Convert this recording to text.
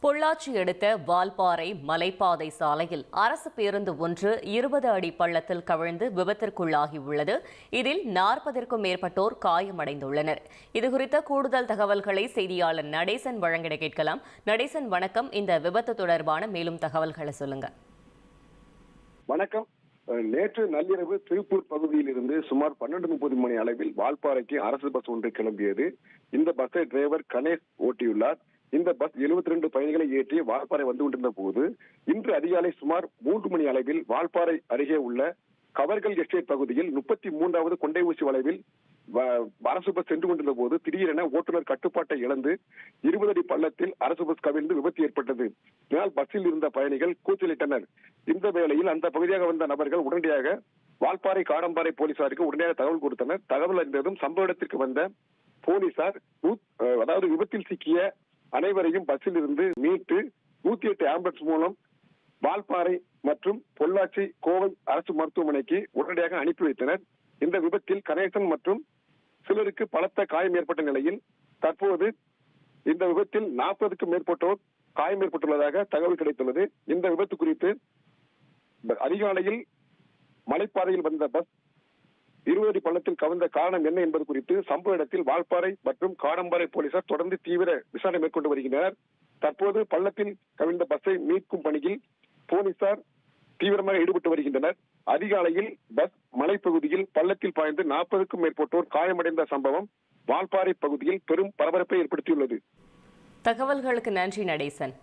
பொள்ளாச்சி அடுத்த வால்பாறை மலைப்பாதை சாலையில் அரசு பேருந்து ஒன்று 20 அடி பள்ளத்தில் கவிழ்ந்து விபத்திற்குள்ளாகியுள்ளது. இதில் 40ற்கும் மேற்பட்டோர் காயமடைந்துள்ளனர். இதுகுறித்த கூடுதல் தகவல்களை செய்தியாளர் நடேசன் வழங்கிட கேட்கலாம். நடேசன், வணக்கம். இந்த விபத்து தொடர்பான மேலும் தகவல்களை சொல்லுங்க. வணக்கம். நேற்று நள்ளிரவு திருப்பூர் பகுதியில் இருந்து சுமார் 12:30 மணி அளவில் வால்பாறைக்கு அரசு பஸ் ஒன்று கிளம்பியது. இந்த பஸ்ஸை டிரைவர் கணேஷ் ஓட்டியுள்ளார். இந்த பஸ் 72 பயணிகளை ஏற்றி வால்பாறை வந்து கொண்டிருந்த போது இன்று அதிகாலை சுமார் 3 மணி அளவில் வால்பாறை அருகே உள்ள கவர்கள் எஸ்டேட் பகுதியில் 33வது கொண்டை ஊசி வளைவில் அரசு பஸ் சென்று கொண்டிருந்த போது திடீரென ஓட்டுநர் கட்டுப்பாட்டை இழந்து 20 அடி பள்ளத்தில் அரசு பஸ் கவிழ்ந்து விபத்து ஏற்பட்டது. இதனால் பஸ்ஸில் இருந்த பயணிகள் கூச்சலிட்டனர். இந்த வேளையில் அந்த பகுதியாக வந்த நபர்கள் உடனடியாக வால்பாறை காடம்பாறை போலீசாருக்கு உடனடியாக தகவல் கொடுத்தனர். தகவல் அறிந்ததும் சம்பவ இடத்திற்கு வந்த போலீசார் விபத்தில் சிக்கிய அனைவரையும் பஸ்ஸில் இருந்து மீட்டு 108 ஆம்புலன்ஸ் மூலம் வால்பாறை மற்றும் பொள்ளாச்சி கோவை அரசு மருத்துவமனைக்கு உடனடியாக அனுப்பி வைத்தனர். இந்த விபத்தில் கணேசன் மற்றும் சிலருக்கு பலத்த காயம் ஏற்பட்ட நிலையில் தற்போது இந்த விபத்தில் 40க்கும் மேற்பட்டோர் காயம் ஏற்பட்டுள்ளதாக தகவல் கிடைத்துள்ளது. இந்த விபத்து குறித்து அதிகாலையில் மலைப்பாதையில் வந்த பஸ் 20 அடி பள்ளத்தில் கவிழ்ந்த காரணம் என்ன என்பது குறித்து சம்பவ இடத்தில் வால்பாறை மற்றும் காடம்பாறை போலீசார் தொடர்ந்து தீவிர விசாரணை மேற்கொண்டு வருகின்றனர். தற்போது பள்ளத்தில் கவிழ்ந்த பஸ்ஸை மீட்கும் பணியில் போலீசார் தீவிரமாக ஈடுபட்டு வருகின்றனர். அதிகாலையில் பஸ் மலைப்பகுதியில் பள்ளத்தில் பாய்ந்து 40க்கும் மேற்பட்டோர் காயமடைந்த சம்பவம் வால்பாறை பகுதியில் பெரும் பரபரப்பை ஏற்படுத்தியுள்ளது. தகவல்களுக்கு நன்றி நடேசன்.